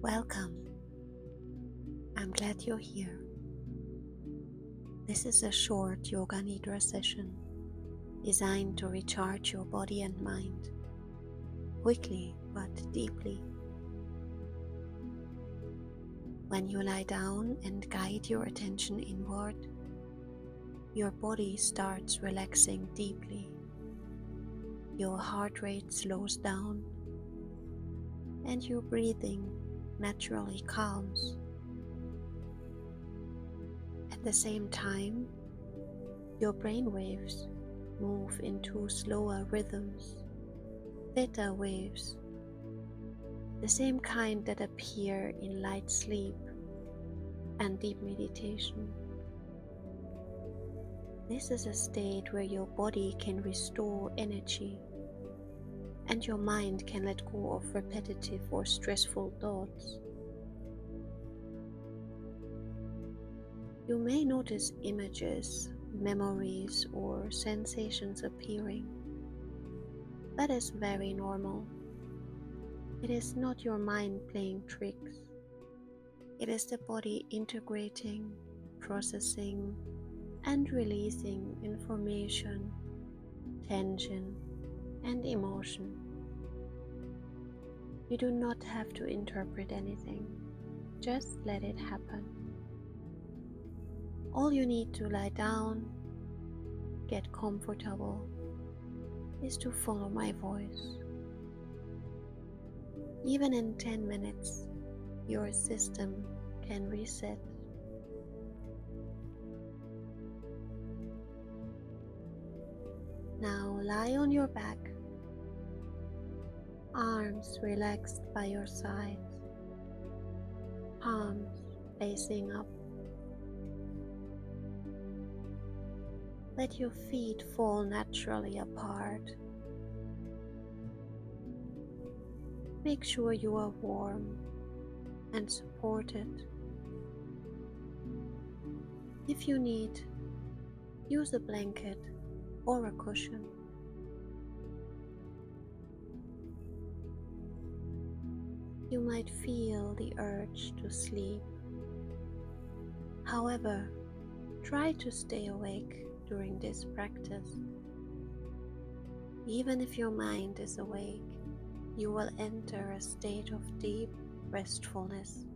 Welcome. I'm glad you're here. This is a short Yoga Nidra session designed to recharge your body and mind quickly but deeply. When you lie down and guide your attention inward, your body starts relaxing deeply. Your heart rate slows down and your breathing naturally calms. At the same time, your brain waves move into slower rhythms, theta waves, the same kind that appear in light sleep and deep meditation. This is a state where your body can restore energy and your mind can let go of repetitive or stressful thoughts. You may notice images, memories, or sensations appearing. That is very normal. It is not your mind playing tricks. It is the body integrating, processing, and releasing information, tension, and emotion. You do not have to interpret anything. Just let it happen. All you need to lie down, get comfortable, is to follow my voice. Even in 10 minutes, your system can reset. Now lie on your back, arms relaxed by your sides, palms facing up. Let your feet fall naturally apart. Make sure you are warm and supported. If you need, use a blanket or a cushion. You might feel the urge to sleep. However, try to stay awake during this practice. Even if your mind is awake, you will enter a state of deep restfulness.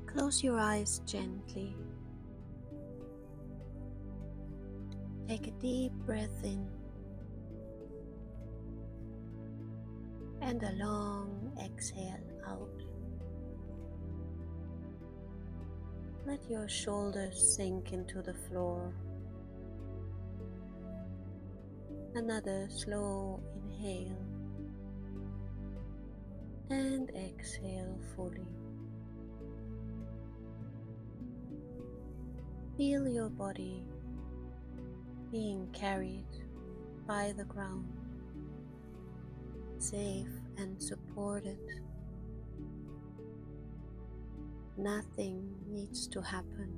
Close your eyes gently. Take a deep breath in and a long exhale out. Let your shoulders sink into the floor. Another slow inhale and exhale fully. Feel your body being carried by the ground, safe and supported. Nothing needs to happen.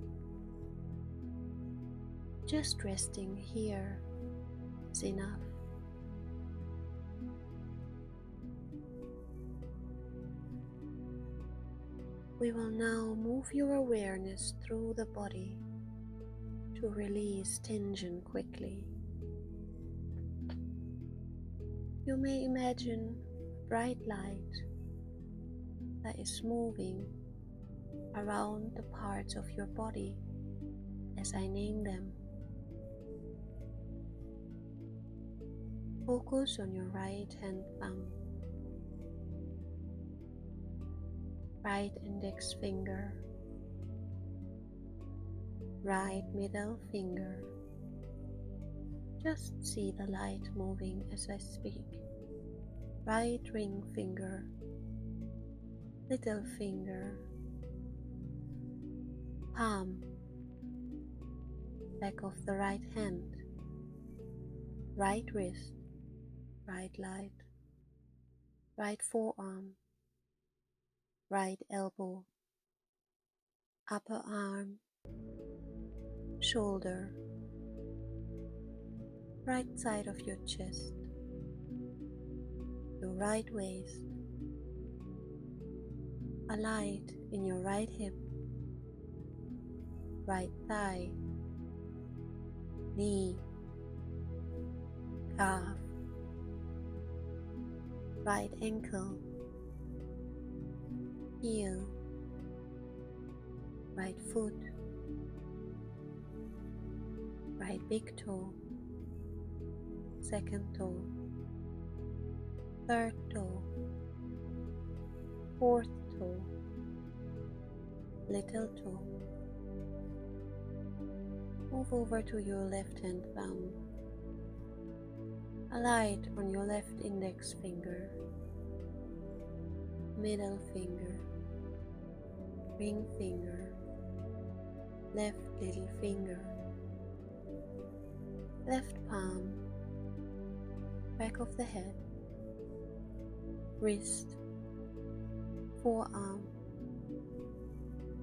Just resting here is enough. We will now move your awareness through the body to release tension quickly. You may imagine a bright light that is moving around the parts of your body as I name them. Focus on your right hand thumb, right index finger, right middle finger. Just see the light moving as I speak. Right ring finger, little finger, palm, back of the right hand, right wrist, right light, right forearm, right elbow, upper arm, shoulder, right side of your chest, your right waist, a light in your right hip, right thigh, knee, calf, right ankle, heel, right foot, right big toe, second toe, third toe, fourth toe, little toe. Move over to your left hand thumb, a light on your left index finger, middle finger, ring finger, left little finger, left palm, back of the head, wrist, forearm,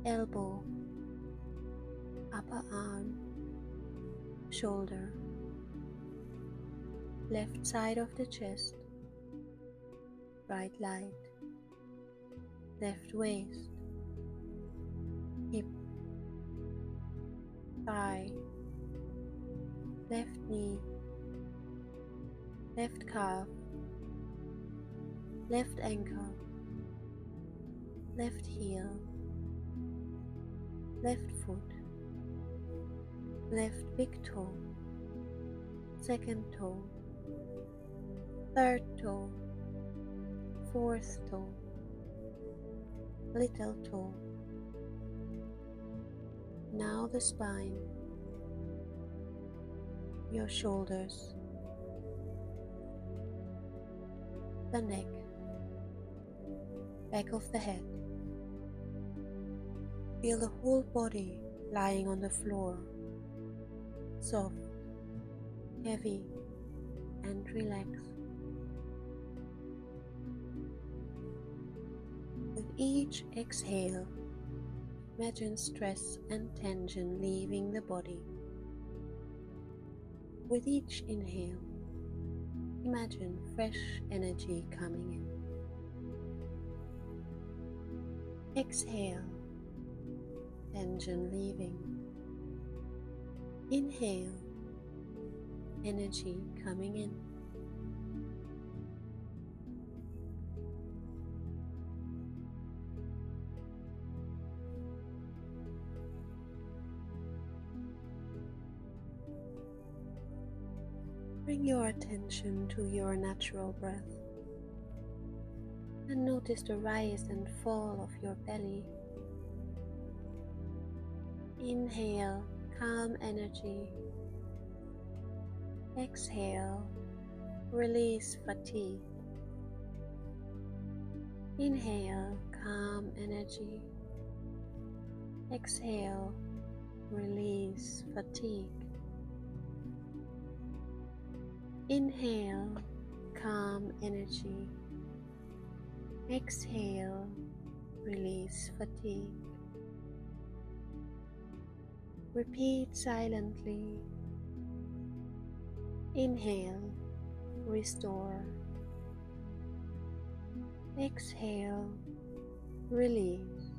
elbow, upper arm, shoulder, left side of the chest, right light, left waist, hip, thigh, left knee, left calf, left ankle, left heel, left foot, left big toe, second toe, third toe, fourth toe, little toe. Now the spine, your shoulders, the neck, back of the head. Feel the whole body lying on the floor, soft, heavy, and relaxed. With each exhale, imagine stress and tension leaving the body. With each inhale, imagine fresh energy coming in. Exhale, tension leaving. Inhale, energy coming in. Bring your attention to your natural breath and notice the rise and fall of your belly. Inhale, calm energy. Exhale, release fatigue. Inhale, calm energy. Exhale, release fatigue. Inhale, calm energy. Exhale, release fatigue. Repeat silently. Inhale, restore. Exhale, release.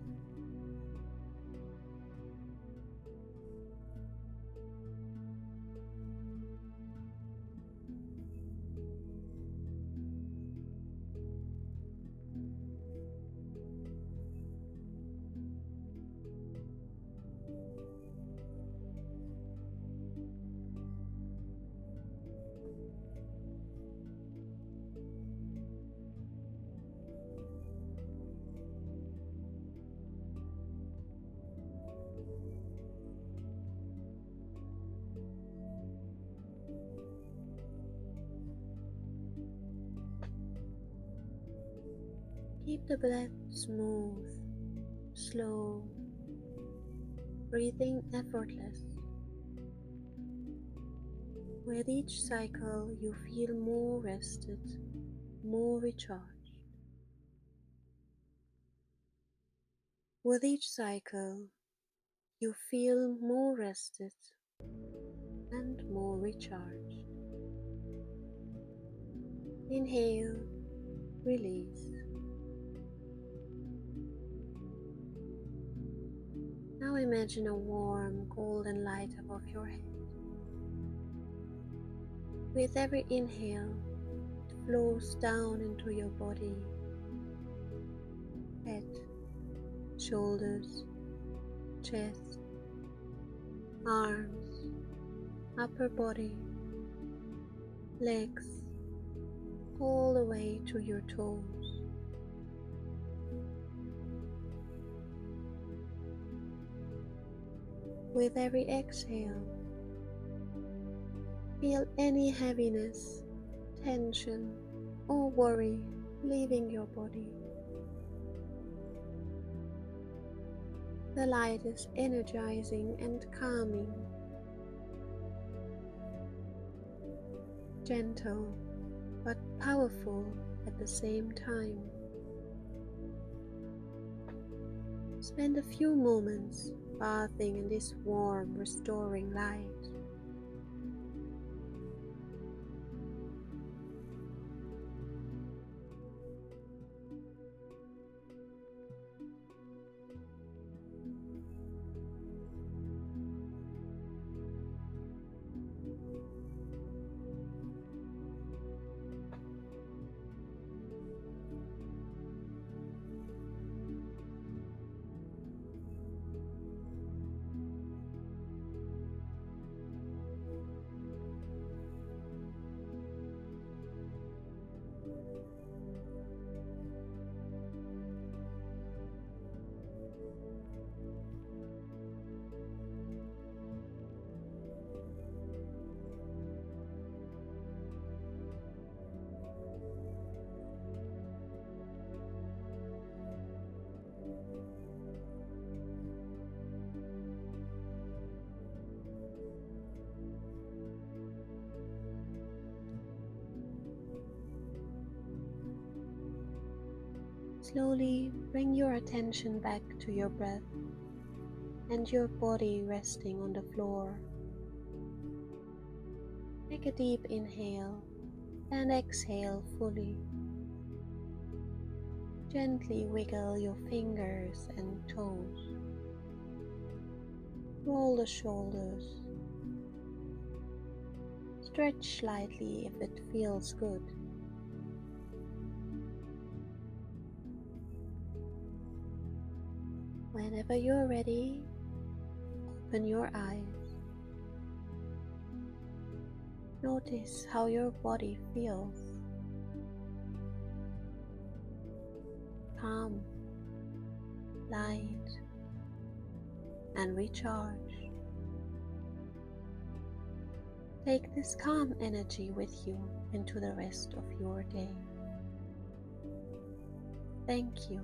Keep the breath smooth, slow, breathing effortless. With each cycle, you feel more rested, more recharged. With each cycle, you feel more rested and more recharged. Inhale, release. Now imagine a warm golden light above your head. With every inhale, it flows down into your body, head, shoulders, chest, arms, upper body, legs, all the way to your toes. With every exhale, feel any heaviness, tension, or worry leaving your body. The light is energizing and calming, gentle but powerful at the same time. Spend a few moments bathing in this warm, restoring light. Slowly bring your attention back to your breath and your body resting on the floor. Take a deep inhale and exhale fully. Gently wiggle your fingers and toes. Roll the shoulders. Stretch slightly if it feels good. Whenever you're ready, open your eyes. Notice how your body feels. Calm, light, and recharge. Take this calm energy with you into the rest of your day. Thank you.